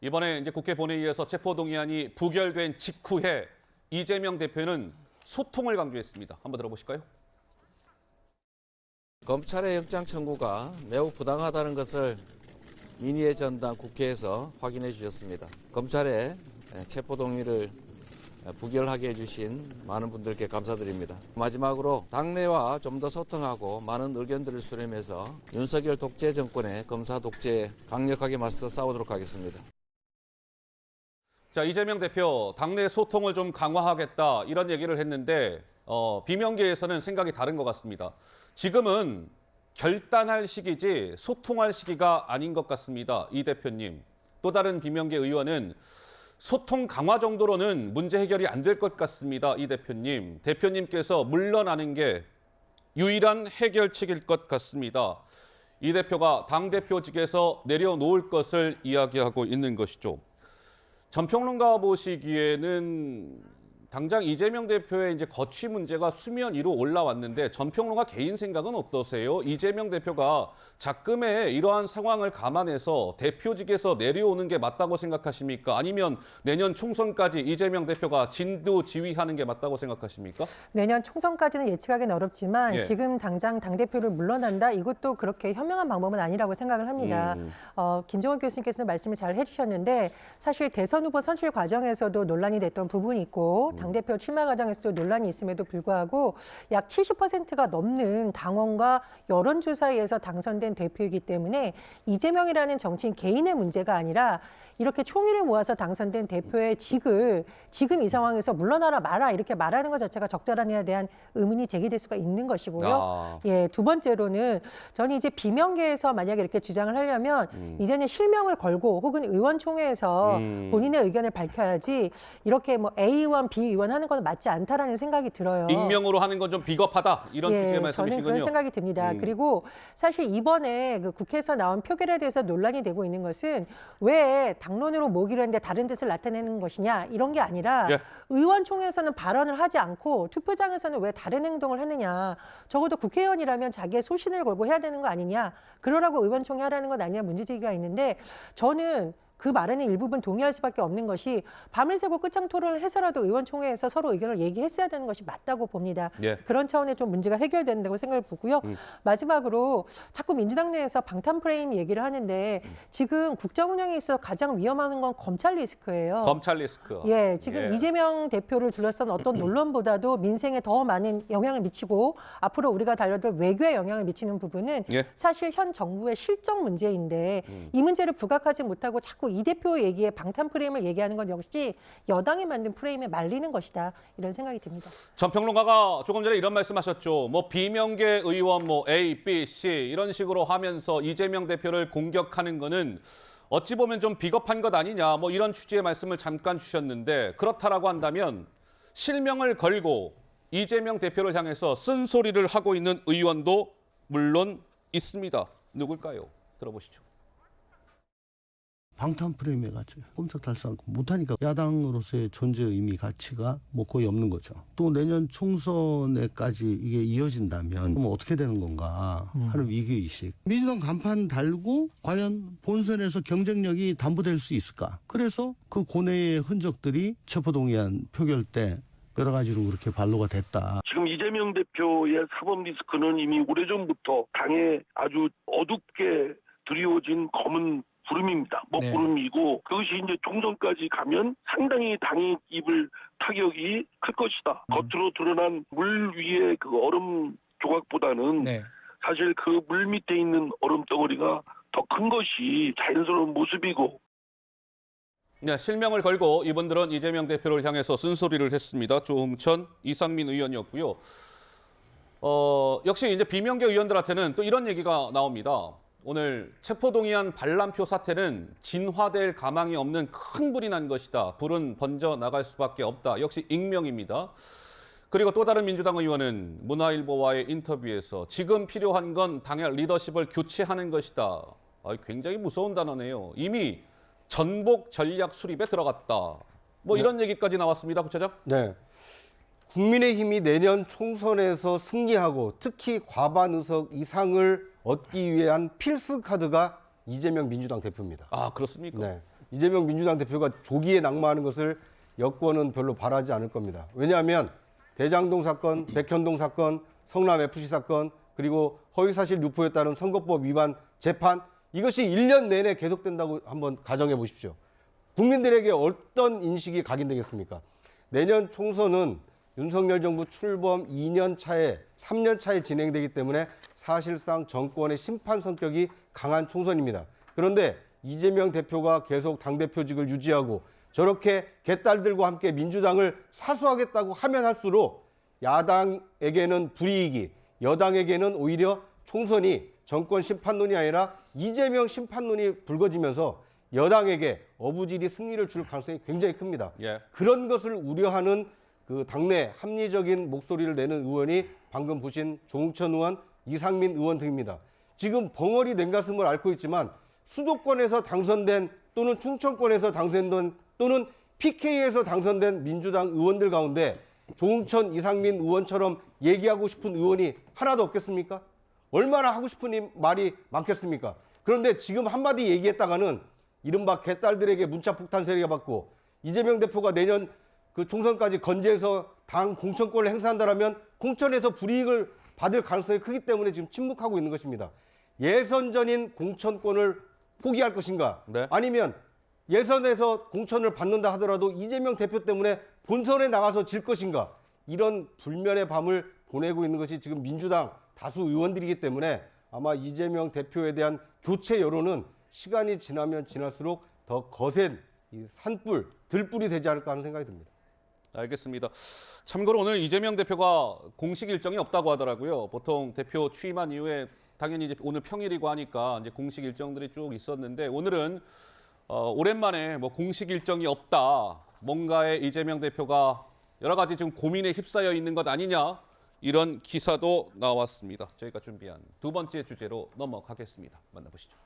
이번에 이제 국회 본회의에서 체포동의안이 부결된 직후에 이재명 대표는 소통을 강조했습니다. 한번 들어보실까요? 검찰의 영장 청구가 매우 부당하다는 것을 민의의 전당 국회에서 확인해 주셨습니다. 검찰의 체포동의를 부결하게 해주신 많은 분들께 감사드립니다. 마지막으로 당내와 좀 더 소통하고 많은 의견들을 수렴해서 윤석열 독재 정권의 검사 독재에 강력하게 맞서 싸우도록 하겠습니다. 자, 이재명 대표 당내 소통을 좀 강화하겠다 이런 얘기를 했는데 비명계에서는 생각이 다른 것 같습니다. 지금은 결단할 시기지 소통할 시기가 아닌 것 같습니다. 이 대표님. 또 다른 비명계 의원은 소통 강화 정도로는 문제 해결이 안 될 것 같습니다. 이 대표님. 대표님께서 물러나는 게 유일한 해결책일 것 같습니다. 이 대표가 당대표직에서 내려놓을 것을 이야기하고 있는 것이죠. 전평론가 보시기에는 당장 이재명 대표의 이제 거취 문제가 수면 위로 올라왔는데 전평론가 개인 생각은 어떠세요? 이재명 대표가 작금에 이러한 상황을 감안해서 대표직에서 내려오는 게 맞다고 생각하십니까? 아니면 내년 총선까지 이재명 대표가 진두지휘하는 게 맞다고 생각하십니까? 내년 총선까지는 예측하기는 어렵지만 예. 지금 당장 당대표를 물러난다? 이것도 그렇게 현명한 방법은 아니라고 생각을 합니다. 김종원 교수님께서 말씀을 잘 해주셨는데 사실 대선 후보 선출 과정에서도 논란이 됐던 부분이 있고 당대표 출마 과정에서도 논란이 있음에도 불구하고 약 70%가 넘는 당원과 여론조사에서 당선된 대표이기 때문에 이재명이라는 정치인 개인의 문제가 아니라 이렇게 총의를 모아서 당선된 대표의 직을 지금 이 상황에서 물러나라 마라 이렇게 말하는 것 자체가 적절하냐에 대한 의문이 제기될 수가 있는 것이고요. 예, 두 번째로는 저는 이제 비명계에서 만약에 이렇게 주장을 하려면 이제는 실명을 걸고 혹은 의원총회에서 본인의 의견을 밝혀야지 이렇게 뭐 A 의원, B 의원 하는 건 맞지 않다라는 생각이 들어요. 익명으로 하는 건 좀 비겁하다 이런 취지의 말씀이시군요. 저는 그런 생각이 듭니다. 그리고 사실 이번에 그 국회에서 나온 표결에 대해서 논란이 되고 있는 것은 왜 당론으로 모기로 했는데 다른 뜻을 나타내는 것이냐 이런 게 아니라 의원총회에서는 발언을 하지 않고 투표장에서는 왜 다른 행동을 했느냐. 적어도 국회의원이라면 자기의 소신을 걸고 해야 되는 거 아니냐. 그러라고 의원총회 하라는 건 아니냐 문제제기가 있는데 저는 그 말에는 일부분 동의할 수밖에 없는 것이 밤을 새고 끝장 토론을 해서라도 의원총회에서 서로 의견을 얘기했어야 되는 것이 맞다고 봅니다. 예. 그런 차원의 좀 문제가 해결된다고 생각을 보고요. 마지막으로 자꾸 민주당 내에서 방탄 프레임 얘기를 하는데 지금 국정 운영에 있어서 가장 위험한 건 검찰 리스크예요. 검찰 리스크. 예, 지금 이재명 대표를 둘러싼 어떤 논란보다도 민생에 더 많은 영향을 미치고 앞으로 우리가 다뤄볼 외교에 영향을 미치는 부분은 사실 현 정부의 실정 문제인데 이 문제를 부각하지 못하고 자꾸 이 대표 얘기에 방탄 프레임을 얘기하는 건 역시 여당이 만든 프레임에 말리는 것이다. 이런 생각이 듭니다. 전평론가가 조금 전에 이런 말씀하셨죠. 뭐 비명계 의원 뭐 A, B, C 이런 식으로 하면서 이재명 대표를 공격하는 거는 어찌 보면 좀 비겁한 것 아니냐 뭐 이런 취지의 말씀을 잠깐 주셨는데 그렇다라고 한다면 실명을 걸고 이재명 대표를 향해서 쓴소리를 하고 있는 의원도 물론 있습니다. 누굴까요? 들어보시죠. 방탄 프레임에 갇혀 꼼짝달싹 못하니까 야당으로서의 존재 의미 가치가 뭐 거의 없는 거죠. 또 내년 총선에까지 이게 이어진다면 그럼 어떻게 되는 건가 하는 위기의식. 민주당 간판 달고 과연 본선에서 경쟁력이 담보될 수 있을까. 그래서 그 고뇌의 흔적들이 체포동의안 표결 때 여러 가지로 그렇게 반로가 됐다. 지금 이재명 대표의 사법 리스크는 이미 오래전부터 당에 아주 어둡게 드리워진 검은 구름입니다. 먹구름이고 그것이 이제 총선까지 가면 상당히 당이 입을 타격이 클 것이다. 겉으로 드러난 물 위의 그 얼음 조각보다는 사실 그 물 밑에 있는 얼음 덩어리가 더 큰 것이 자연스러운 모습이고. 네, 실명을 걸고 이분들은 이재명 대표를 향해서 쓴소리를 했습니다. 조응천, 이상민 의원이었고요. 역시 이제 비명계 의원들한테는 또 이런 얘기가 나옵니다. 오늘 체포동의안 반란표 사태는 진화될 가망이 없는 큰 불이 난 것이다. 불은 번져 나갈 수밖에 없다. 역시 익명입니다. 그리고 또 다른 민주당 의원은 문화일보와의 인터뷰에서 지금 필요한 건 당의 리더십을 교체하는 것이다. 굉장히 무서운 단어네요. 이미 전복 전략 수립에 들어갔다. 뭐 이런 얘기까지 나왔습니다. 부차장. 네. 국민의힘이 내년 총선에서 승리하고 특히 과반 의석 이상을 얻기 위한 필수 카드가 이재명 민주당 대표입니다. 아, 그렇습니까? 네. 이재명 민주당 대표가 조기에 낙마하는 것을 여권은 별로 바라지 않을 겁니다. 왜냐하면 대장동 사건, 백현동 사건, 성남 FC 사건, 그리고 허위사실 유포에 따른 선거법 위반 재판, 이것이 1년 내내 계속된다고 한번 가정해 보십시오. 국민들에게 어떤 인식이 각인되겠습니까? 내년 총선은 윤석열 정부 출범 2년 차에 3년 차에 진행되기 때문에 사실상 정권의 심판 성격이 강한 총선입니다. 그런데 이재명 대표가 계속 당대표직을 유지하고 저렇게 개딸들과 함께 민주당을 사수하겠다고 하면 할수록 야당에게는 불이익이, 여당에게는 오히려 총선이 정권 심판론이 아니라 이재명 심판론이 불거지면서 여당에게 어부질이 승리를 줄 가능성이 굉장히 큽니다. 예. 그런 것을 우려하는 그 당내 합리적인 목소리를 내는 의원이 방금 보신 조응천 의원, 이상민 의원 등입니다. 지금 벙어리 냉가슴을 앓고 있지만 수도권에서 당선된 또는 충청권에서 당선된 또는 PK에서 당선된 민주당 의원들 가운데 조응천, 이상민 의원처럼 얘기하고 싶은 의원이 하나도 없겠습니까? 얼마나 하고 싶은 말이 많겠습니까? 그런데 지금 한마디 얘기했다가는 이른바 개딸들에게 문자 폭탄 세례가 받고 이재명 대표가 내년 그 총선까지 건재해서 당 공천권을 행사한다면 공천에서 불이익을 받을 가능성이 크기 때문에 지금 침묵하고 있는 것입니다. 예선 전인 공천권을 포기할 것인가? 네. 아니면 예선에서 공천을 받는다 하더라도 이재명 대표 때문에 본선에 나가서 질 것인가? 이런 불면의 밤을 보내고 있는 것이 지금 민주당 다수 의원들이기 때문에 아마 이재명 대표에 대한 교체 여론은 시간이 지나면 지날수록 더 거센 이 산불, 들불이 되지 않을까 하는 생각이 듭니다. 알겠습니다. 참고로 오늘 이재명 대표가 공식 일정이 없다고 하더라고요. 보통 대표 취임한 이후에 당연히 이제 오늘 평일이고 하니까 이제 공식 일정들이 쭉 있었는데 오늘은 오랜만에 뭐 공식 일정이 없다. 뭔가에 이재명 대표가 여러 가지 좀 고민에 휩싸여 있는 것 아니냐. 이런 기사도 나왔습니다. 저희가 준비한 두 번째 주제로 넘어가겠습니다. 만나보시죠.